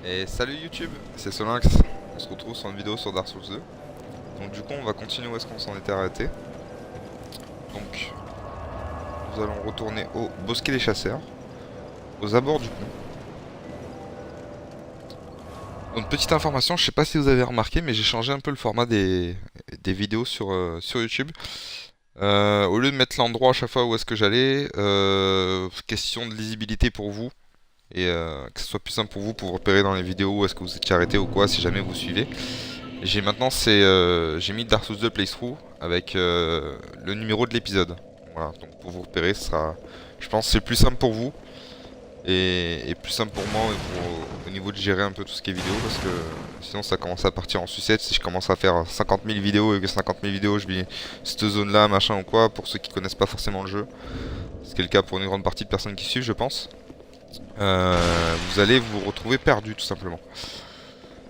Et salut YouTube, c'est Solinx, on se retrouve sur une vidéo sur Dark Souls 2. Donc du coup on va continuer où est-ce qu'on s'en était arrêté. Donc nous allons retourner au bosquet des chasseurs, aux abords du pont. Une petite information, je sais pas si vous avez remarqué mais j'ai changé un peu le format des vidéos sur YouTube. Au lieu de mettre l'endroit à chaque fois où est-ce que j'allais, question de lisibilité pour vous. Et que ce soit plus simple pour vous pour repérer dans les vidéos où est-ce que vous étiez arrêté ou quoi si jamais vous suivez. J'ai maintenant j'ai mis Dark Souls 2 playthrough avec le numéro de l'épisode. Voilà, donc pour vous repérer, ce sera, je pense, que c'est plus simple pour vous et plus simple pour moi au niveau de gérer un peu tout ce qui est vidéo parce que sinon ça commence à partir en sucette. Si je commence à faire 50 000 vidéos et que 50 000 vidéos je vis cette zone là, machin ou quoi, pour ceux qui connaissent pas forcément le jeu, ce qui est le cas pour une grande partie de personnes qui suivent, je pense, vous allez vous retrouver perdu tout simplement.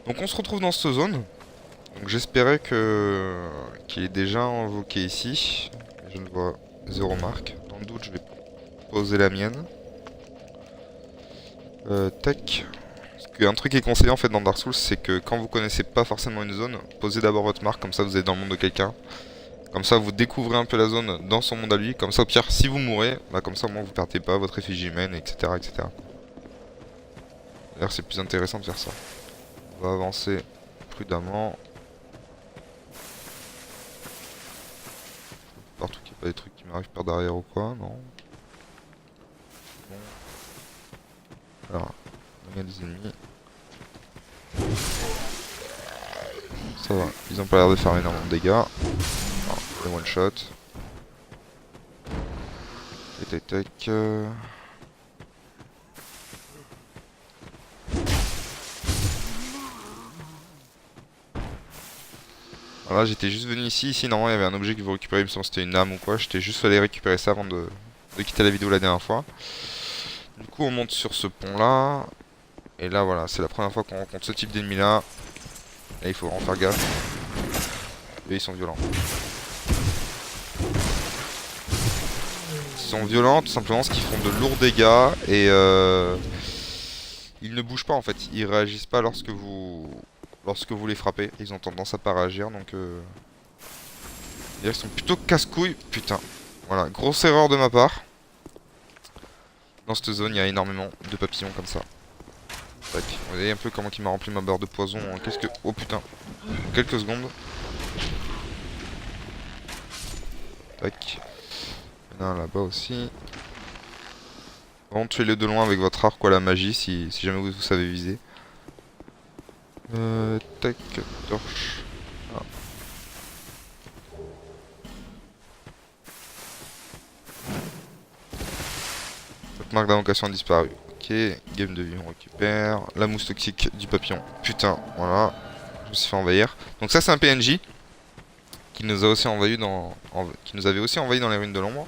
Donc on se retrouve dans cette zone. Donc j'espérais qu'il est déjà invoqué ici. Je ne vois zéro marque. Dans le doute, je vais poser la mienne. Tac. Parce qu'un truc qui est conseillé en fait dans Dark Souls, c'est que quand vous connaissez pas forcément une zone, posez d'abord votre marque, comme ça vous êtes dans le monde de quelqu'un. Comme ça vous découvrez un peu la zone dans son monde à lui. Comme ça au pire, si vous mourrez, bah comme ça au moins vous perdez pas votre effigie humaine, etc. etc. D'ailleurs c'est plus intéressant de faire ça. On va avancer prudemment. Partout qu'il n'y ait pas des trucs qui m'arrivent par derrière ou quoi, non. Bon. Alors, il y a des ennemis. Ça va, ils ont pas l'air de faire énormément de dégâts. Non, les one shot. Tac tac tac. Voilà, j'étais juste venu ici. Ici, normalement, il y avait un objet que vous récupérez. Il me semble que c'était une âme ou quoi. J'étais juste allé récupérer ça avant de quitter la vidéo la dernière fois. Du coup, on monte sur ce pont là. Et là, voilà, c'est la première fois qu'on rencontre ce type d'ennemi là. Et il faut en faire gaffe. Et ils sont violents. Ils sont violents tout simplement parce qu'ils font de lourds dégâts. Et ils ne bougent pas en fait. Ils réagissent pas lorsque vous les frappez. Ils ont tendance à pas réagir. Donc ils sont plutôt casse-couilles. Putain. Voilà, grosse erreur de ma part. Dans cette zone, il y a énormément de papillons comme ça. Tac. Vous voyez un peu comment il m'a rempli ma barre de poison en oh putain. En quelques secondes. Tac. Il y en a un là-bas aussi. Bon, tuez-le de loin avec votre arc ou à la magie si jamais vous savez viser. Tac, torche. Ah. Votre marque d'invocation a disparu. Ok, game de vie, on récupère. La mousse toxique du papillon. Putain, voilà. Je me suis fait envahir. Donc ça c'est un PNJ qui nous a aussi envahi qui nous avait aussi envahi dans les ruines de l'ombre.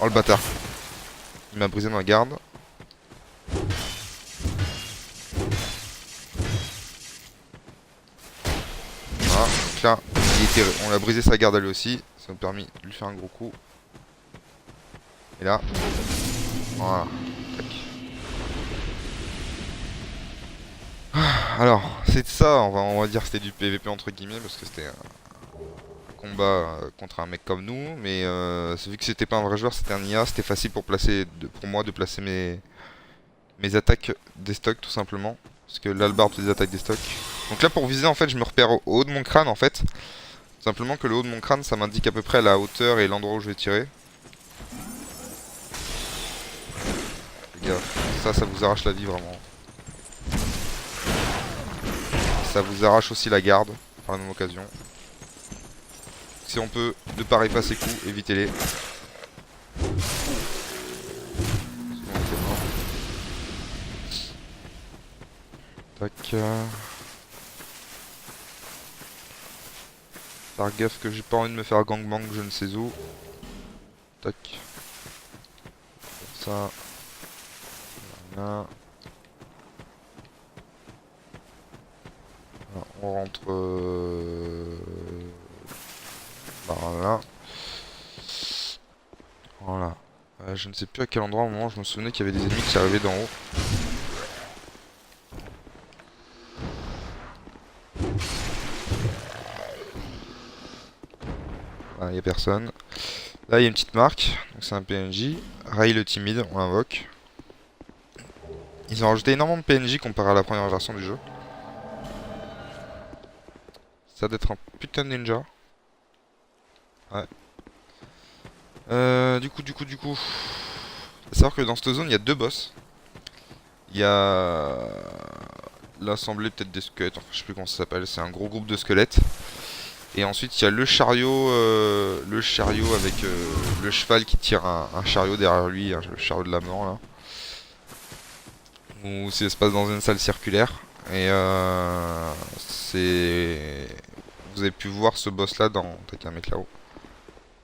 Oh le bâtard. Il m'a brisé ma garde. Voilà, donc là, on a brisé sa garde à lui aussi. Ça nous a permis de lui faire un gros coup. Et là, voilà. Tac. Alors, c'est ça, on va dire que c'était du PVP entre guillemets, parce que c'était un combat contre un mec comme nous. Mais vu que c'était pas un vrai joueur, c'était un IA, c'était facile pour moi de placer mes attaques des stocks tout simplement. Parce que là, le barbe des attaques des stocks. Donc là, pour viser, en fait, je me repère au haut de mon crâne en fait. Tout simplement que le haut de mon crâne, ça m'indique à peu près la hauteur et l'endroit où je vais tirer. Les gars, ça vous arrache la vie vraiment. Ça vous arrache aussi la garde, par la même occasion. Si on peut, ne pas pas ces coups, évitez-les. Tac. Faire gaffe que j'ai pas envie de me faire gangbang je ne sais où. Tac. Comme ça. Voilà. Voilà, on rentre par là. Voilà. Je ne sais plus à quel endroit au moment je me souvenais qu'il y avait des ennemis qui arrivaient d'en haut. Ah, y a personne. Là, il y a une petite marque. Donc c'est un PNJ. Ray le timide, on l'invoque. Ils ont rajouté énormément de PNJ comparé à la première version du jeu. Ça doit être un putain de ninja. Ouais. Du coup. Faut savoir que dans cette zone, il y a deux boss. Il y a l'assemblée peut-être des squelettes, enfin je sais plus comment ça s'appelle, c'est un gros groupe de squelettes. Et ensuite il y a le chariot avec le cheval qui tire un chariot derrière lui, le chariot de la mort là. Où ça se passe dans une salle circulaire. Et c'est... Vous avez pu voir ce boss là dans... T'as qu'un mec là-haut.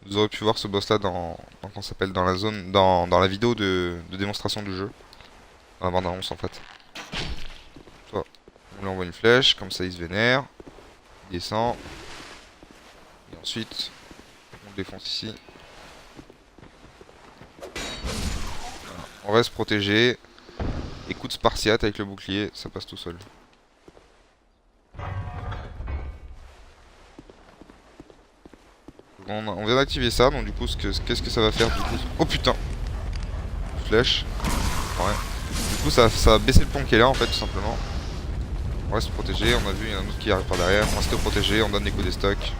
Vous aurez pu voir ce boss là dans comment ça s'appelle, dans la zone, dans la vidéo de démonstration du jeu. Dans la bande-annonce en fait. Toi, on lui envoie une flèche, comme ça il se vénère. Il descend. Et ensuite, on le défonce ici. Voilà. On reste protégé. Écoute Spartiate avec le bouclier, ça passe tout seul. On vient d'activer ça, donc du coup, qu'est-ce que ça va faire du coup? Oh putain! Flèche. Ouais. Du coup, ça va baisser le pont qui est là en fait, tout simplement. On reste protégé, on a vu, il y en a un autre qui arrive par derrière. On reste protégé, on donne les coups des stocks.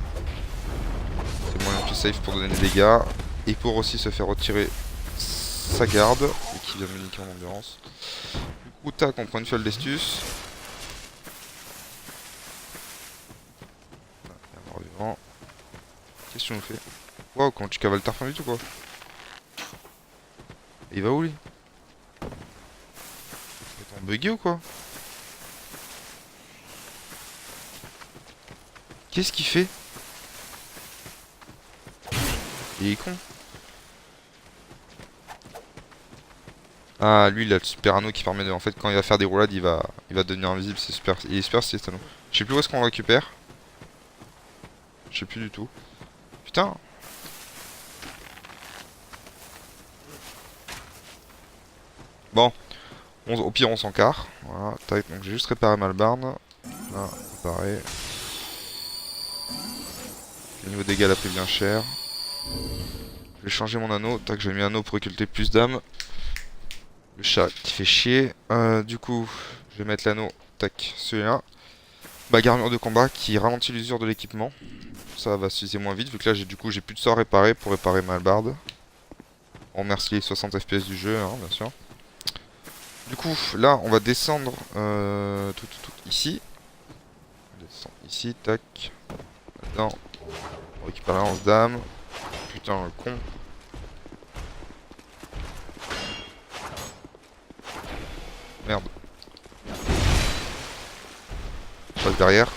C'est le moyen le plus safe pour donner des dégâts. Et pour aussi se faire retirer sa garde, et qui vient de me niquer en endurance. Du coup, tac, on prend une fiole d'estus. Mort vivant. Qu'est-ce que tu nous fais? Waouh, quand tu cavales ta vite ou quoi? Il va où lui? T'es en bugué ou quoi? Qu'est-ce qu'il fait? Il est con. Ah, lui, il a le super anneau qui permet de... En fait, quand il va faire des roulades, il va devenir invisible. C'est super... Il est super stylé cet anneau. Je sais plus où est-ce qu'on le récupère. Je sais plus du tout. Putain. Bon. Au pire, on s'en carre. Voilà. Tac, donc j'ai juste réparé ma hallebarde. Là, réparé. Le niveau dégâts l'a pris bien cher. Je vais changer mon anneau. Tac, j'ai mis un anneau pour occulter plus d'âme. Le chat qui fait chier. Du coup, je vais mettre l'anneau. Tac, celui-là. Bagarre armure de combat qui ralentit l'usure de l'équipement. Ça va s'utiliser moins vite vu que là j'ai plus de sorts réparés pour réparer ma hallebarde. On remercie les 60 FPS du jeu, hein, bien sûr. Du coup, là on va descendre ici. On descend ici, tac. Là, on récupère la lance d'âme. Putain, le con. Merde. Je passe derrière.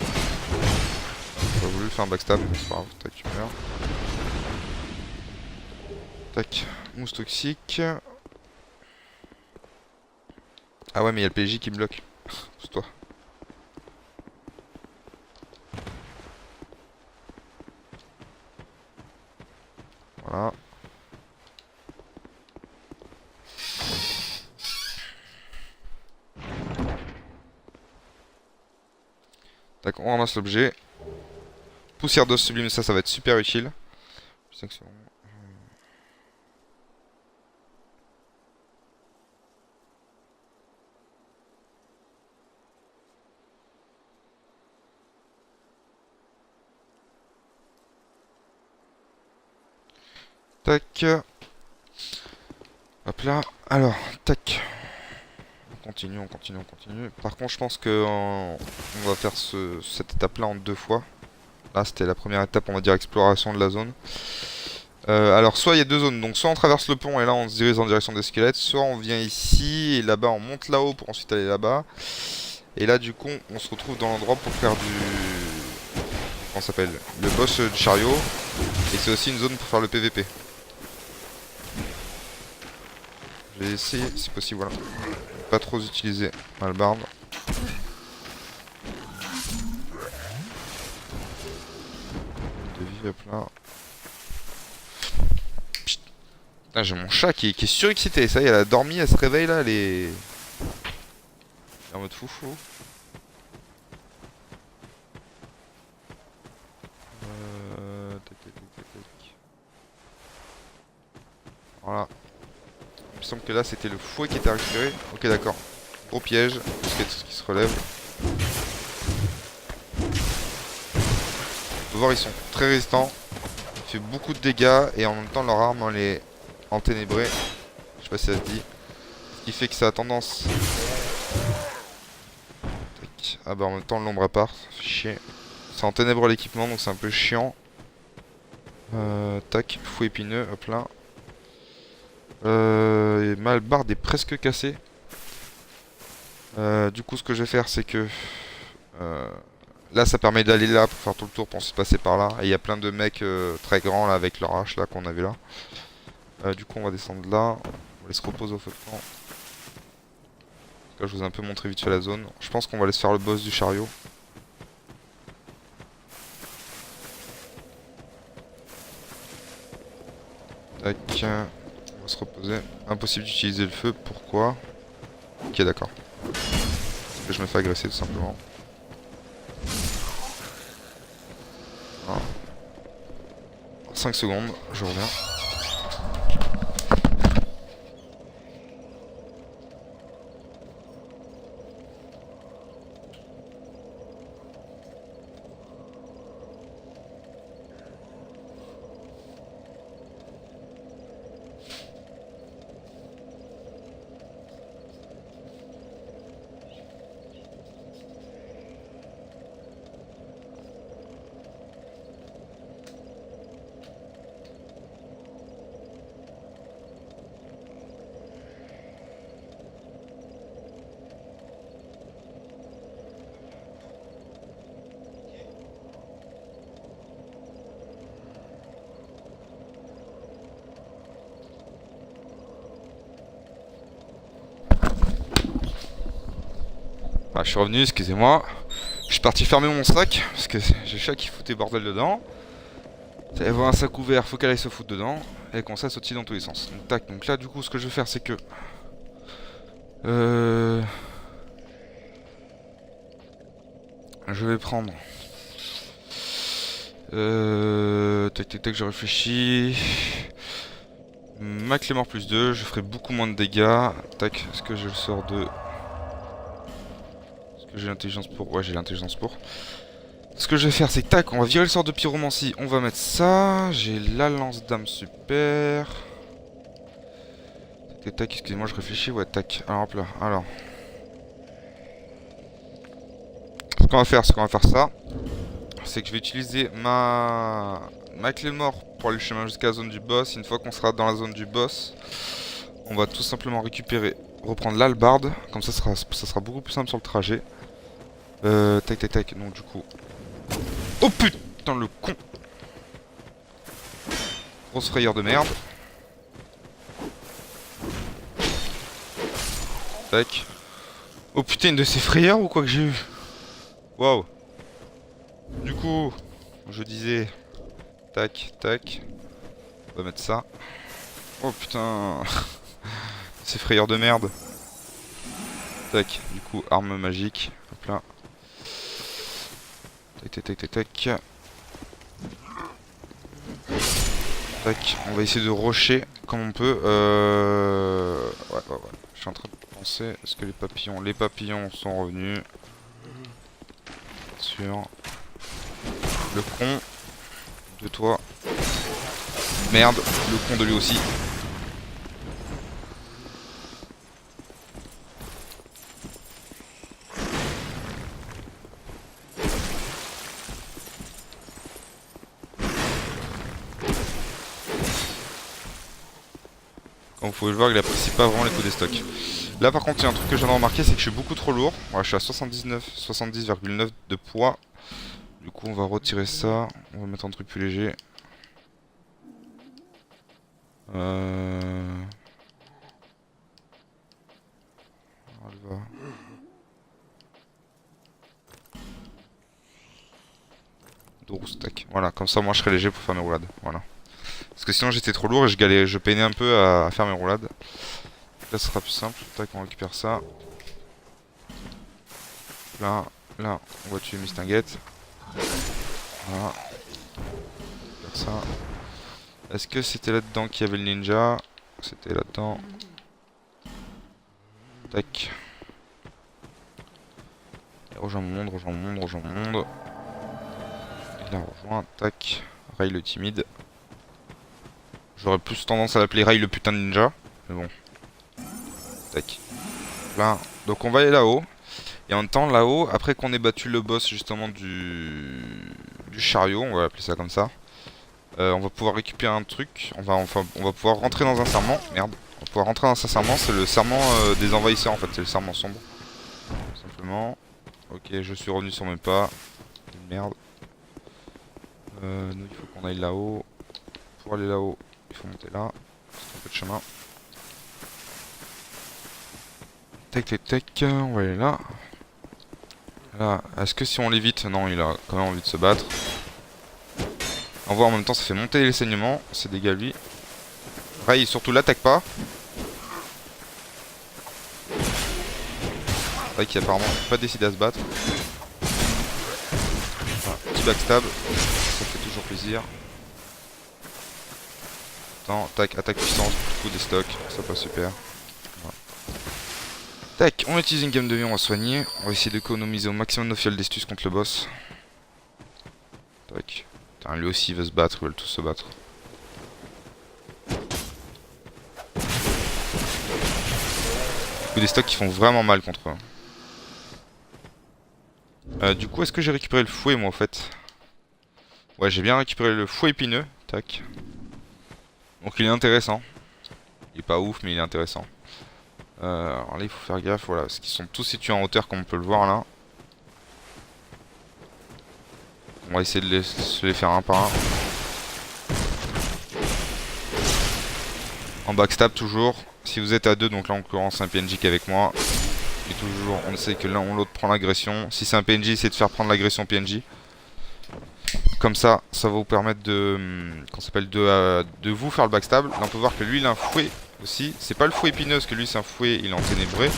J'ai pas voulu faire un backstab, mais c'est pas grave. Tac, tu meurs. Tac, mousse toxique. Ah ouais, mais il y a le PJ qui me bloque. Pousse-toi. Voilà. Tac, on ramasse l'objet. Poussière d'os sublime, ça va être super utile. Je sais que c'est bon. Tac. Hop là. Alors, tac. On continue. Par contre, je pense que on va faire cette étape-là en deux fois. Là, c'était la première étape, on va dire, exploration de la zone. Alors, soit il y a deux zones. Donc, soit on traverse le pont et là, on se dirige en direction des squelettes. Soit on vient ici et là-bas, on monte là-haut pour ensuite aller là-bas. Et là, du coup, on se retrouve dans l'endroit pour faire du... Comment ça s'appelle? Le boss du chariot. Et c'est aussi une zone pour faire le PVP. Je vais essayer, si possible, voilà. Pas trop utiliser ma hallebarde. De vie, hop là. Putain, j'ai mon chat qui est surexcité. Ça y est, elle a dormi, elle se réveille là, elle est en mode foufou. Tac, Voilà. Il me semble que là c'était le fouet qui était récupéré. Ok, d'accord. Gros piège. Parce qu'il y a tout ce qui se relève. On peut voir, ils sont très résistants. Il fait beaucoup de dégâts. Et en même temps, leur arme, elle est enténébrée. Je sais pas si ça se dit. Ce qui fait que ça a tendance. Tac. Ah bah en même temps, l'ombre à part. Ça fait chier. Ça enténèbre l'équipement, donc c'est un peu chiant. Tac. Fouet épineux. Hop là. Ma hallebarde est presque cassée. Du coup, ce que je vais faire, c'est que là, ça permet d'aller là pour faire tout le tour pour se passer par là. Et il y a plein de mecs très grands là avec leur hache là qu'on avait là. Du coup, on va descendre là. On va aller se reposer au feu de camp. Là, je vous ai un peu montré vite fait la zone. Je pense qu'on va aller se faire le boss du chariot. Tac. On va se reposer. Impossible d'utiliser le feu. Pourquoi? Ok, d'accord. Parce que je me fais agresser tout simplement. Voilà. 5 secondes, je reviens. Ah, je suis revenu, excusez-moi. Je suis parti fermer mon sac, parce que j'ai le chat qui foutait bordel dedans. Elle voit un sac ouvert, faut qu'elle aille se foutre dedans. Et qu'on ça sautille dans tous les sens. Donc tac, donc là du coup ce que je vais faire c'est que... Je vais prendre... Tac tac tac, je réfléchis... Ma Clémore plus 2, je ferai beaucoup moins de dégâts. Tac, est-ce que je le sors de... Est-ce que j'ai l'intelligence pour... Ouais, j'ai l'intelligence pour. Ce que je vais faire, c'est que tac, on va virer le sort de pyromancie. On va mettre ça. J'ai la lance d'âme super. Tac, tac, excusez-moi, je réfléchis. Ouais, tac. Alors, hop là. Alors. Ce qu'on va faire, ça. C'est que je vais utiliser ma clé mort pour aller le chemin jusqu'à la zone du boss. Une fois qu'on sera dans la zone du boss, on va tout simplement reprendre l'hallebarde. Comme ça sera beaucoup plus simple sur le trajet. Tac, tac, tac. Donc, du coup. Oh putain, le con! Grosse frayeur de merde. Tac. Oh putain, une de ces frayeurs ou quoi que j'ai eu? Waouh. Du coup, je disais... Tac, tac. On va mettre ça. Oh putain. Ces frayeurs de merde. Tac, du coup, arme magique. Hop là. Tac, tac, tac, tac, tac. Tac, on va essayer de rusher comme on peut. Ouais, ouais, ouais. Je suis en train de penser. Est-ce que les papillons... Les papillons sont revenus. Sûr. Le con de toi. Merde, le con de lui aussi. Comme vous pouvez le voir, il apprécie pas vraiment les coups des stocks. Là par contre, il y a un truc que je viens de remarquer, c'est que je suis beaucoup trop lourd. Voilà, je suis à 70,9 de poids. Du coup, on va retirer ça. On va mettre un truc plus léger. Tac. Voilà, comme ça, moi, je serai léger pour faire mes roulades. Voilà. Parce que sinon, j'étais trop lourd et je peinais un peu à faire mes roulades. Donc là, ce sera plus simple. Tac, on récupère ça. Là, là, on va tuer Mistinguette. Voilà. Faire ça. Est-ce que c'était là-dedans qu'il y avait le ninja? c'était là-dedans. Tac. Et rejoins mon monde, rejoins mon monde, rejoins mon monde. Il a rejoint, tac. Ray le timide. J'aurais plus tendance à l'appeler Ray le putain de ninja. Mais bon. Tac. Là. Donc on va aller là-haut. Et en même temps, là-haut, après qu'on ait battu le boss justement du chariot, on va l'appeler ça comme ça. On va pouvoir récupérer un truc. On va pouvoir rentrer dans un serment. Merde. On va pouvoir rentrer dans un serment. C'est le serment des envahisseurs en fait. C'est le serment sombre. Tout simplement. Ok, je suis revenu sur mes pas. Merde. Nous, il faut qu'on aille là-haut. Pour aller là-haut, il faut monter là. C'est un peu de chemin. Tac, tac, tac. On va aller là. Là. Est-ce que si on l'évite? Non, il a quand même envie de se battre. En voir en même temps, ça fait monter les saignements. C'est dégâts lui. Ray, surtout l'attaque pas. Ray qui apparemment pas décidé à se battre. Voilà, petit backstab. Ça fait toujours plaisir. Attends, tac, attaque puissance, coup des stocks. Ça passe super. Voilà. Tac, on utilise une gamme de vie, on va soigner. On va essayer d'économiser au maximum nos fioles d'estus contre le boss. Tac. Putain, lui aussi il veut se battre, ils veulent tous se battre. Des stocks qui font vraiment mal contre eux. Du coup, est-ce que j'ai récupéré le fouet moi en fait? Ouais, j'ai bien récupéré le fouet épineux. Tac. Donc il est intéressant. Il est pas ouf, mais il est intéressant. Alors là, il faut faire gaffe, voilà, parce qu'ils sont tous situés en hauteur, comme on peut le voir là. On va essayer de se les faire un par un. En backstab toujours. Si vous êtes à deux, donc là en l'occurrence un PNJ qui est avec moi. Et toujours, on essaie que l'un ou l'autre prend l'agression. Si c'est un PNJ, essayez de faire prendre l'agression PNJ. Comme ça, ça va vous permettre de vous faire le backstab. Là on peut voir que lui il a un fouet aussi. C'est pas le fouet épineux, parce que lui c'est un fouet, il est enténébré.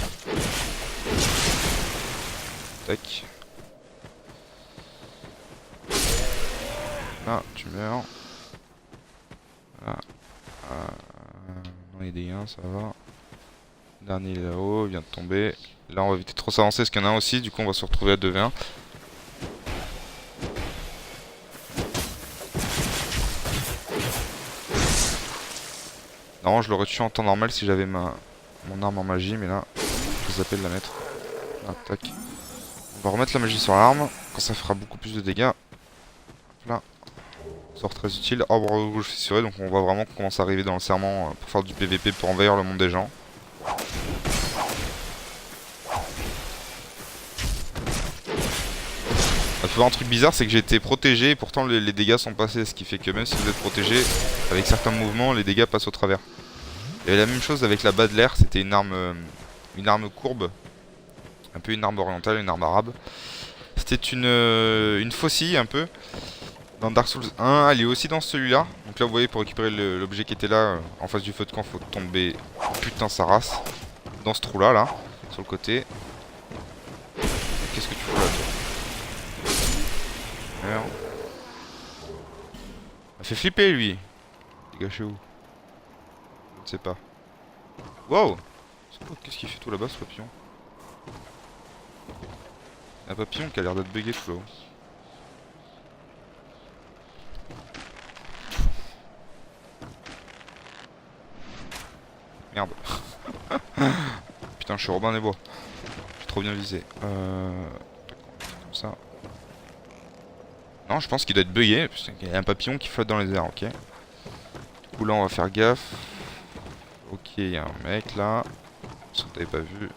Tac. Là, tu meurs. Là. Non, il y a des gains, ça va. Le dernier il est là-haut, il vient de tomber. Là, on va éviter de trop s'avancer parce qu'il y en a un aussi. Du coup, on va se retrouver à 2v1. Non, je l'aurais tué en temps normal si j'avais mon arme en magie, mais là, je les appelle de la mettre. Là, tac. On va remettre la magie sur l'arme, quand ça fera beaucoup plus de dégâts. Là. Sort très utile. Arbre rouge fissuré, donc on voit vraiment qu'on commence à arriver dans le serment pour faire du PVP pour envahir le monde des gens. Il faut voir un truc bizarre, c'est que j'ai été protégé et pourtant les dégâts sont passés, ce qui fait que même si vous êtes protégé, avec certains mouvements, les dégâts passent au travers. Il y avait la même chose avec la Badler, c'était une arme courbe, un peu une arme orientale, une arme arabe. C'était une faucille un peu. Dans Dark Souls 1, elle est aussi dans celui-là. Donc là vous voyez, pour récupérer l'objet qui était là, en face du feu de camp, faut tomber, putain sa race, dans ce trou là, sur le côté. Qu'est-ce que tu fous là toi? Merde. Il m'a fait flipper lui. Dégagez où? Je ne sais pas. Wow. Qu'est-ce qu'il fait tout là-bas ce papillon? Un papillon qui a l'air d'être bugué tout là-haut. Merde. Putain, je suis Robin des Bois. J'ai trop bien visé. Comme ça. Non, je pense qu'il doit être bugué. Il y a un papillon qui flotte dans les airs, ok. Du coup, là, on va faire gaffe. Ok, il y a un mec là. Si vous t'avez pas vu.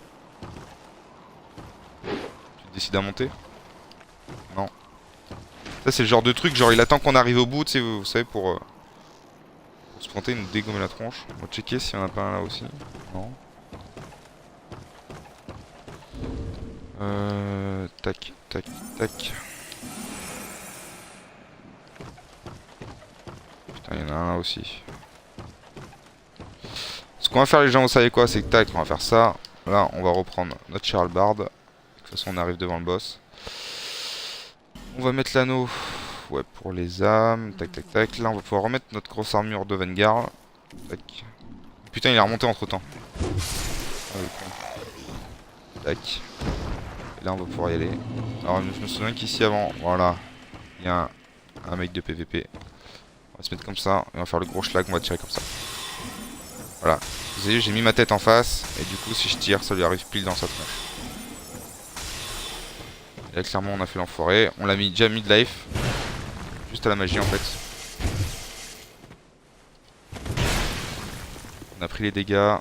Tu décides à monter? Non. Ça, c'est le genre de truc, genre il attend qu'on arrive au bout, tu sais, vous savez, pour se planter, nous dégommer la tronche. On va checker s'il y en a pas un là aussi. Non. Tac, tac, tac. Putain, il y en a un là aussi. Ce qu'on va faire les gens, vous savez quoi, c'est que tac, on va faire ça. Là, on va reprendre notre Charles Bard. De toute façon, on arrive devant le boss. On va mettre l'anneau. Ouais, pour les âmes. Tac, tac, tac. Là, on va pouvoir remettre notre grosse armure de Vanguard. Tac. putain, il est remonté entre temps. Ah, le con. Tac. Et là, on va pouvoir y aller. Alors, je me souviens qu'ici avant, voilà, il y a un mec de PVP. On va se mettre comme ça, et on va faire le gros schlag, on va tirer comme ça. Voilà. Vous avez vu, j'ai mis ma tête en face, et du coup, si je tire, ça lui arrive pile dans sa tronche. Et là, clairement, on a fait l'enfoiré. On l'a déjà mis de life. Juste à la magie, en fait. On a pris les dégâts.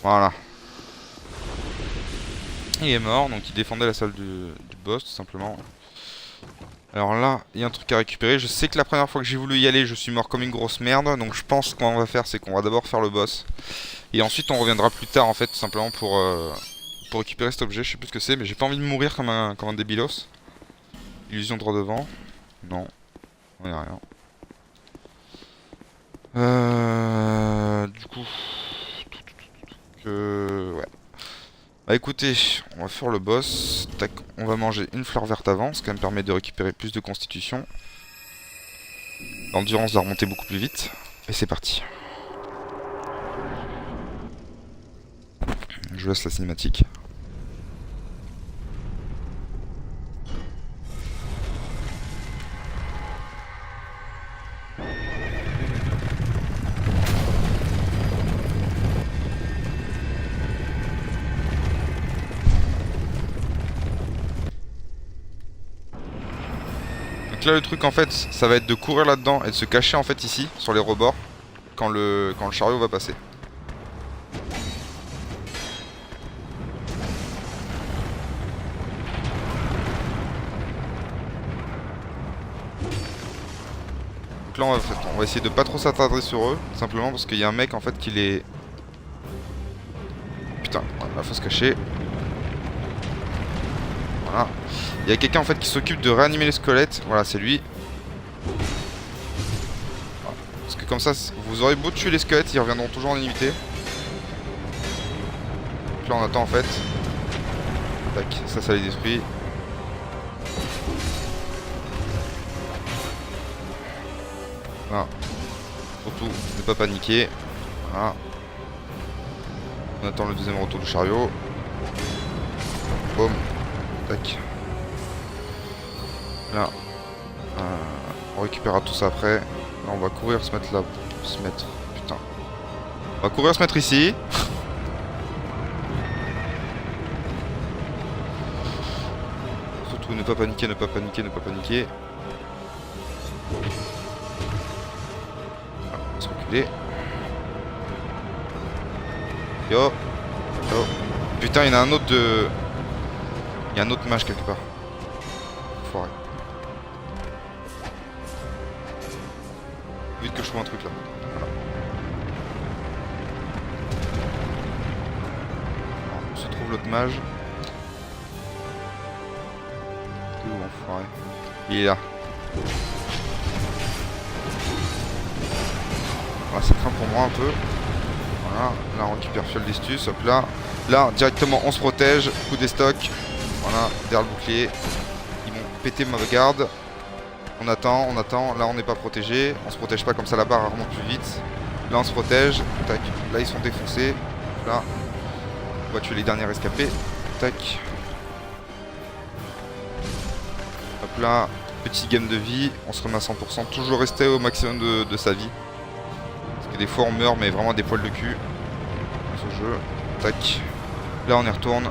Voilà. Il est mort, donc il défendait la salle du boss, tout simplement. Alors là, il y a un truc à récupérer. Je sais que la première fois que j'ai voulu y aller, je suis mort comme une grosse merde. Donc je pense qu'on va faire, c'est qu'on va d'abord faire le boss. Et ensuite, on reviendra plus tard, en fait, tout simplement pour récupérer cet objet. Je sais plus ce que c'est, mais j'ai pas envie de mourir comme un débilos. Illusion droit devant. Non. Il n'y a rien. Du coup... ouais. Bah écoutez, on va faire le boss. Tac, on va manger une fleur verte avant, ce qui me permet de récupérer plus de constitution. L'endurance va remonter beaucoup plus vite. Et c'est parti. Je laisse la cinématique. Donc là le truc en fait ça va être de courir là-dedans et de se cacher en fait ici sur les rebords quand le chariot va passer. Donc là on va essayer de pas trop s'attarder sur eux, simplement parce qu'il y a un mec en fait qui les... Putain, il faut se cacher. Voilà. Il y a quelqu'un en fait qui s'occupe de réanimer les squelettes. Voilà, c'est lui. Parce que comme ça, vous aurez beau tuer les squelettes, ils reviendront toujours en illimité. Donc là, on attend en fait. Tac, ça les détruit. Voilà. Surtout, ne pas paniquer. Voilà. On attend le deuxième retour du chariot. Boum. Tac. Là, on récupérera tout ça après. Là, on va courir, se mettre là. Putain. On va courir, se mettre ici. Surtout, ne pas paniquer, ne pas paniquer, ne pas paniquer. Ah, on va se reculer. Yo. Yo. Putain, il y en a un autre de... Il y a un autre mage quelque part. Foiré. Vite que je trouve un truc là. Voilà. Alors, on se trouve l'autre mage. T'es où, enfoiré? Il est là. Voilà, ça craint pour moi un peu. Voilà, là on récupère fiole d'estus, hop là. Là, directement on se protège, coup des stocks. Voilà, derrière le bouclier. Ils vont péter ma garde. On attend, là on n'est pas protégé. On se protège pas comme ça, la barre remonte plus vite. Là on se protège, tac. Là ils sont défoncés. Là, on va tuer les derniers rescapés. Tac. Hop là, petit gain de vie. On se remet à 100%. Toujours rester au maximum de sa vie. Parce que des fois on meurt, mais vraiment des poils de cul. Dans ce jeu. Tac. Là on y retourne.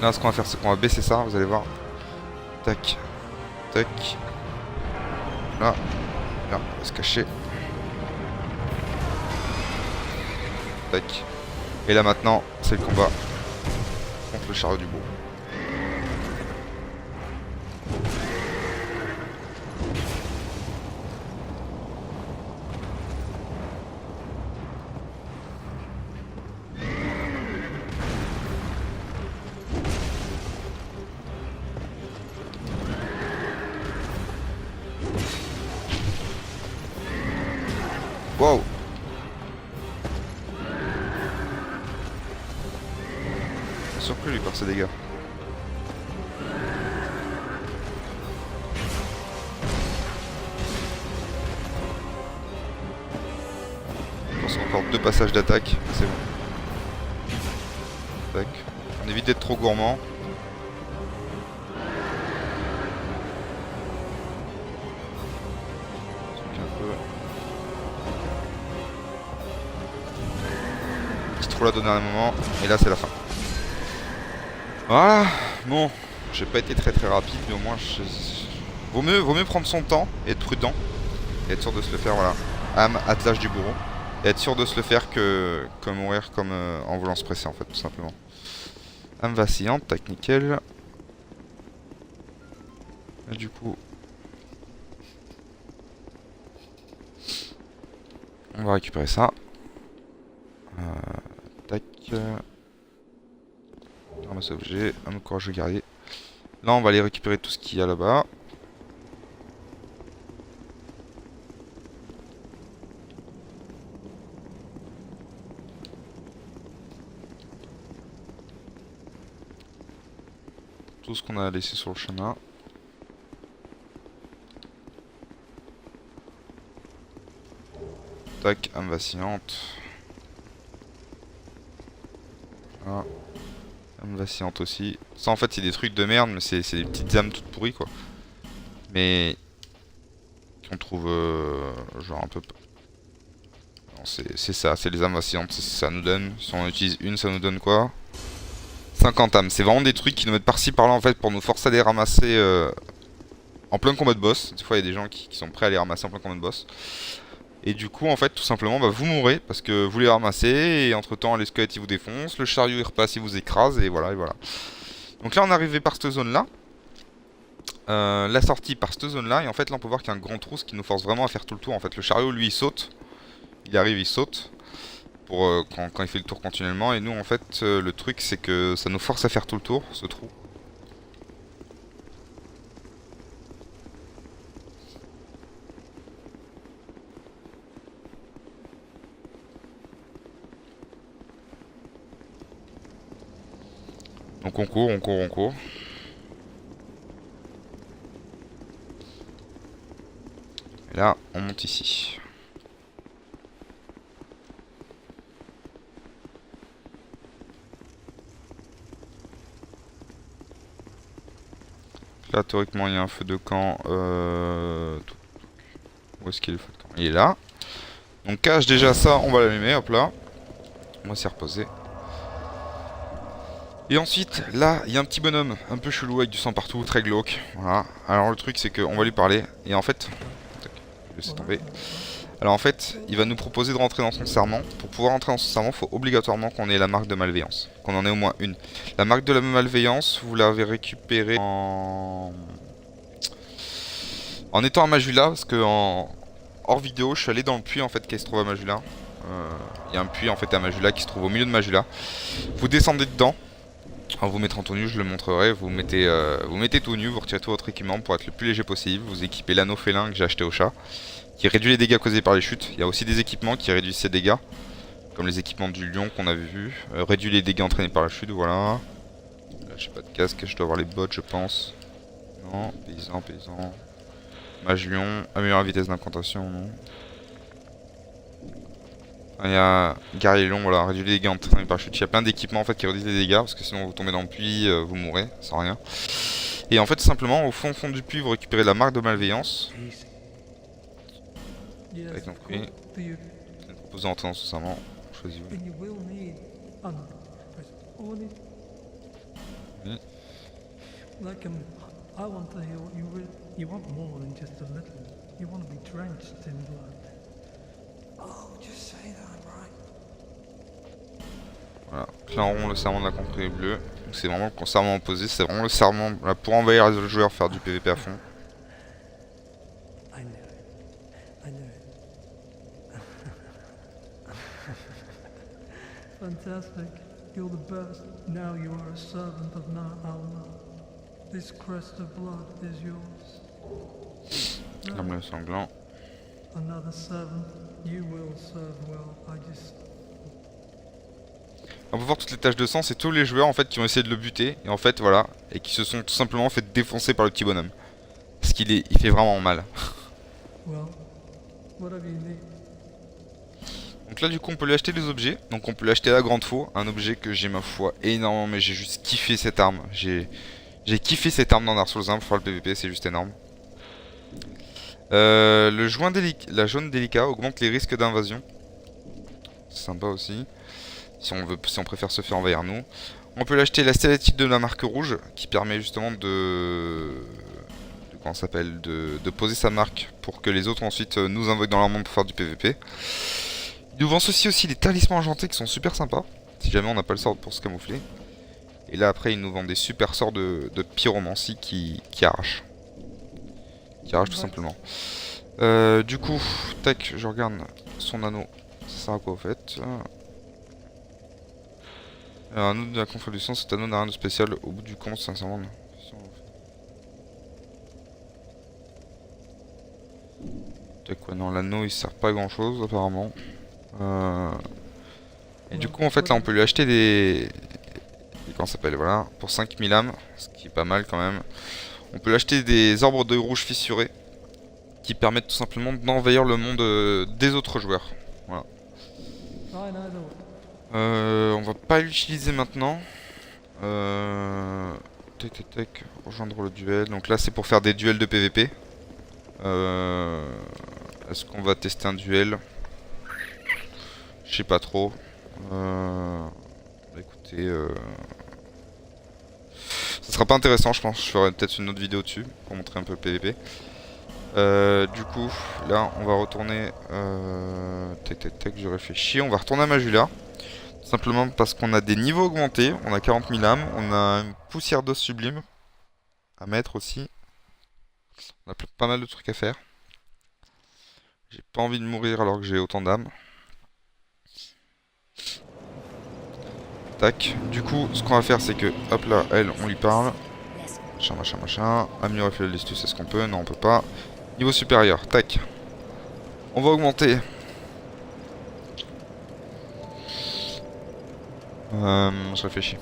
Là ce qu'on va faire c'est qu'on va baisser ça, vous allez voir. Tac. Tac. Là. Là, on va se cacher. Tac. Et là maintenant, c'est le combat contre le chariot du bourg. Wow. Surpris lui par ses dégâts. encore 2 passages d'attaque, c'est bon. Tac. On évite d'être trop gourmand. Petit trou là donné à un moment, et là c'est la fin. Voilà, bon, j'ai pas été très rapide, mais au moins vaut mieux prendre son temps et être prudent. Et être sûr de se le faire, voilà. Âme, attelage du bourreau. Et être sûr de se le faire que mourir comme en voulant se presser en fait, tout simplement. Âme vacillante, tac, nickel. Et du coup... on va récupérer ça. Tac. Ramasser objet, un courageux guerrier. Là on va aller récupérer tout ce qu'il y a là-bas. Tout ce qu'on a laissé sur le chemin. Tac, âme vacillante. Ah. Âme vacillante aussi. Ça en fait c'est des trucs de merde, mais c'est des petites âmes toutes pourries quoi. Mais qu'on trouve genre un peu... c'est ça, c'est les âmes vacillantes, ça nous donne. Si on en utilise une, ça nous donne quoi? 50 âmes. C'est vraiment des trucs qui nous mettent par-ci par-là en fait pour nous forcer à les ramasser en plein combat de boss. Des fois il y a des gens qui sont prêts à les ramasser en plein combat de boss. Et du coup en fait tout simplement bah, vous mourrez parce que vous les ramassez et entre temps les squelettes ils vous défoncent, le chariot il repasse, il vous écrase et voilà et voilà. Donc là on est arrivé par cette zone là. La sortie par cette zone là et en fait là on peut voir qu'il y a un grand trou ce qui nous force vraiment à faire tout le tour en fait. Le chariot lui il saute, il arrive il saute pour quand il fait le tour continuellement et nous en fait le truc c'est que ça nous force à faire tout le tour ce trou. Donc on court, on court, on court. Et là, on monte ici. Là, théoriquement, il y a un feu de camp. Où est-ce qu'il est le feu de camp? Il est là. Donc cache déjà ça, on va l'allumer, hop là. On va s'y reposer. Et ensuite, là, il y a un petit bonhomme un peu chelou avec du sang partout, très glauque. Voilà. Alors le truc, c'est qu'on va lui parler. Et en fait... je vais laisser tomber. Alors en fait, il va nous proposer de rentrer dans son serment. Pour pouvoir rentrer dans son serment, il faut obligatoirement qu'on ait la marque de malveillance. Qu'on en ait au moins une. La marque de la malveillance, vous l'avez récupérée en étant à Majula, parce que hors vidéo, je suis allé dans le puits en fait qui se trouve à Majula. Il y a un puits en fait à Majula qui se trouve au milieu de Majula. Vous descendez dedans. En vous mettant tout nu, je le montrerai. Vous mettez tout nu, vous retirez tout votre équipement pour être le plus léger possible. Vous équipez l'anneau félin que j'ai acheté au chat, qui réduit les dégâts causés par les chutes. Il y a aussi des équipements qui réduisent ces dégâts, comme les équipements du lion qu'on avait vu. Réduit les dégâts entraînés par la chute, voilà. Là, j'ai pas de casque, je dois avoir les bottes, je pense. Non, paysan. Mage lion, améliore la vitesse d'incantation, non. Il y a guerrier long, voilà, réduit les dégâts entraînés par la chute. Il y a plein d'équipements en fait qui réduisent les dégâts, parce que sinon vous tombez dans le puits, vous mourrez, sans rien. Et en fait, simplement, au fond du puits, vous récupérez la marque de malveillance. Avec donc oui. Proposez d'entrer dans son serment. Choisis-vous. Oui. I want to hear what you want more than just a little. You want to be drenched in blood. Oh, just say that, right? Voilà, clairon le serment de la contrée bleue. C'est vraiment le serment opposé, c'est vraiment le serment là, pour envahir les joueurs, faire du PVP à fond. I knew it. Fantastic. You're the best. Now you are a servant of Na'Alma. This crest of blood is yours. L'arme sanglant. Another servant. You will serve well. On peut voir toutes les taches de sang, c'est tous les joueurs en fait qui ont essayé de le buter et en fait voilà, et qui se sont tout simplement fait défoncer par le petit bonhomme. Parce il fait vraiment mal. Well, what have you need? Donc là du coup on peut lui acheter des objets. Donc on peut lui acheter la grande faux, un objet que j'ai ma foi énormément, mais j'ai juste kiffé cette arme. J'ai kiffé cette arme dans Dark Souls 1 pour faire le PVP, c'est juste énorme. La jaune délicat augmente les risques d'invasion. C'est sympa aussi. Si on préfère se faire envahir nous. On peut l'acheter la stalactite de la marque rouge qui permet justement comment ça s'appelle, de poser sa marque pour que les autres ensuite nous invoquent dans leur monde pour faire du PVP. Il nous vend aussi les talismans enchantés qui sont super sympas. Si jamais on n'a pas le sort pour se camoufler. Et là après il nous vend des super sorts de pyromancie qui arrachent. Qui arrachent tout simplement. Du coup, tac, je regarde son anneau. Ça sert à quoi au fait? Alors, un anneau de la confrérie du sang, cet anneau n'a rien de spécial. Au bout du compte, sincèrement. Tac, quoi, non, l'anneau il sert pas à grand chose apparemment. Et du coup, en fait, là on peut lui acheter comment ça s'appelle? Voilà, pour 5000 âmes, ce qui est pas mal quand même. On peut lui acheter des arbres de rouge fissurés qui permettent tout simplement d'envahir le monde des autres joueurs. Voilà. On va pas l'utiliser maintenant. Tac tac tac, rejoindre le duel. Donc là c'est pour faire des duels de PVP. Est-ce qu'on va tester un duel? Je sais pas trop. Écoutez, ça sera pas intéressant je pense. Je ferai peut-être une autre vidéo dessus pour montrer un peu le PVP. Du coup, là, on va retourner. Tac, tac, tac, je réfléchis. On va retourner à Majula. Simplement parce qu'on a des niveaux augmentés. On a 40 000 âmes. On a une poussière d'os sublime à mettre aussi. On a pas mal de trucs à faire. J'ai pas envie de mourir alors que j'ai autant d'âmes. Tac. Du coup, ce qu'on va faire, c'est que, hop là, elle, on lui parle. Machin, machin, machin. Améliorer l'astuce, est-ce qu'on peut? Non, on peut pas. Niveau supérieur, tac. On va augmenter. Je réfléchis.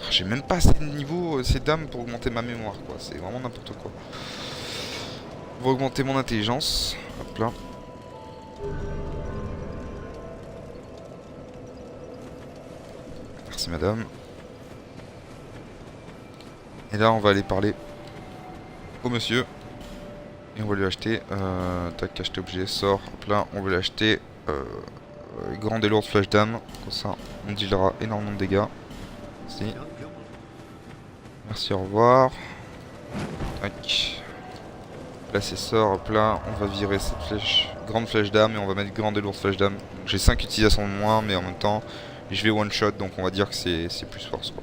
J'ai même pas assez de niveau, assez d'âme pour augmenter ma mémoire, quoi. C'est vraiment n'importe quoi. On va augmenter mon intelligence. Hop là. Merci madame. Et là on va aller parler au monsieur. Et on va lui acheter, tac, acheter objet, sort, hop là, on va lui acheter grande et lourde flèche d'âme, comme ça on dealera énormément de dégâts. Merci. Merci, au revoir. Tac. Placer sort, hop là, on va virer cette flèche, grande flèche d'âme et on va mettre grande et lourde flèche d'âme. J'ai 5 utilisations de moins, mais en même temps, je vais one shot, donc on va dire que c'est plus force quoi.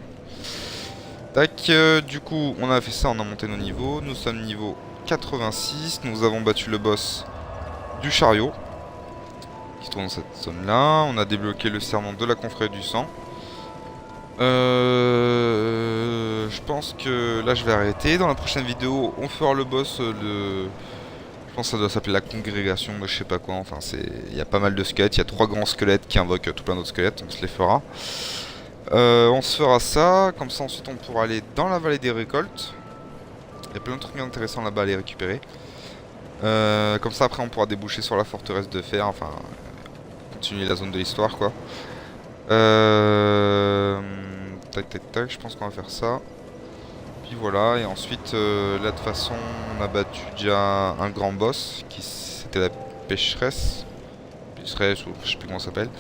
Tac, du coup, on a fait ça, on a monté nos niveaux, nous sommes niveau 86, nous avons battu le boss du chariot qui se trouve dans cette zone là, on a débloqué le serment de la confrérie du sang. Je pense que là je vais arrêter, dans la prochaine vidéo on fera le boss je pense que ça doit s'appeler la congrégation de je sais pas quoi, enfin il y a pas mal de squelettes, il y a 3 grands squelettes qui invoquent tout plein d'autres squelettes, on se les fera. On se fera ça, comme ça ensuite on pourra aller dans la vallée des récoltes. Il y a plein de trucs intéressants là-bas à aller récupérer. Comme ça après on pourra déboucher sur la forteresse de fer, enfin continuer la zone de l'histoire quoi. Tac tac tac, je pense qu'on va faire ça. Puis voilà, et ensuite là de toute façon on a battu déjà un grand boss qui c'était la pécheresse. Pécheresse ou je sais plus comment ça s'appelle.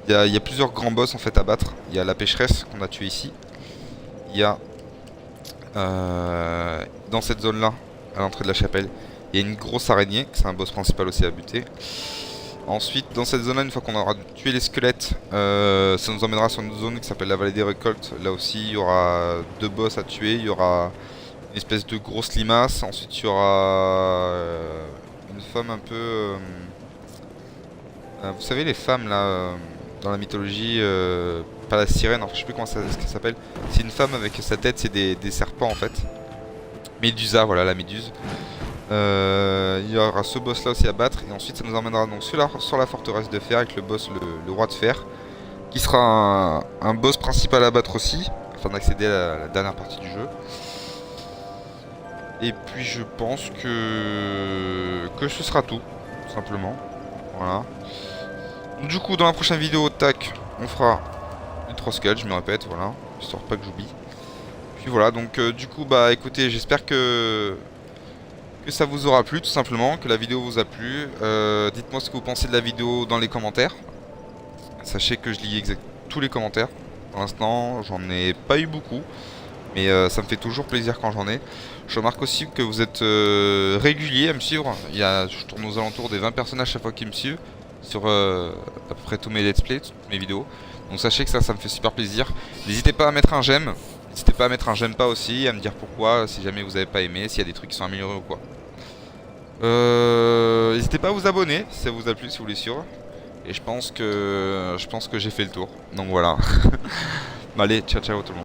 Il y a plusieurs grands boss en fait à battre. Il y a la pécheresse qu'on a tué ici. Il y a dans cette zone là, à l'entrée de la chapelle, il y a une grosse araignée, c'est un boss principal aussi à buter. Ensuite dans cette zone là, une fois qu'on aura tué les squelettes, ça nous emmènera sur une zone qui s'appelle la vallée des récoltes. Là aussi il y aura 2 boss à tuer, il y aura une espèce de grosse limace. Ensuite il y aura une femme un peu... vous savez les femmes là, dans la mythologie, pas la sirène, enfin, je sais plus comment ça s'appelle. C'est une femme avec sa tête, c'est des serpents en fait. Médusa, voilà la méduse. Il y aura ce boss là aussi à battre. Et ensuite ça nous emmènera donc sur la forteresse de fer avec le boss, le roi de fer. Qui sera un boss principal à battre aussi, afin d'accéder à la dernière partie du jeu. Et puis je pense que ce sera tout simplement. Voilà. Donc, du coup dans la prochaine vidéo, tac, on fera les 3 skulls, je me répète, voilà, histoire pas que j'oublie. Puis voilà, donc du coup bah écoutez, j'espère que ça vous aura plu tout simplement, que la vidéo vous a plu. Dites-moi ce que vous pensez de la vidéo dans les commentaires. Sachez que je lis tous les commentaires. Pour l'instant, j'en ai pas eu beaucoup, mais ça me fait toujours plaisir quand j'en ai. Je remarque aussi que vous êtes réguliers à me suivre. Je tourne aux alentours des 20 personnes à chaque fois qui me suivent sur à peu près tous mes let's play, toutes mes vidéos. Donc sachez que ça me fait super plaisir. N'hésitez pas à mettre un j'aime. N'hésitez pas à mettre un j'aime pas aussi, à me dire pourquoi, si jamais vous avez pas aimé, s'il y a des trucs qui sont améliorés ou quoi. N'hésitez pas à vous abonner si ça vous a plu, si vous voulez suivre. Et je pense que j'ai fait le tour. Donc voilà. Allez, ciao ciao tout le monde.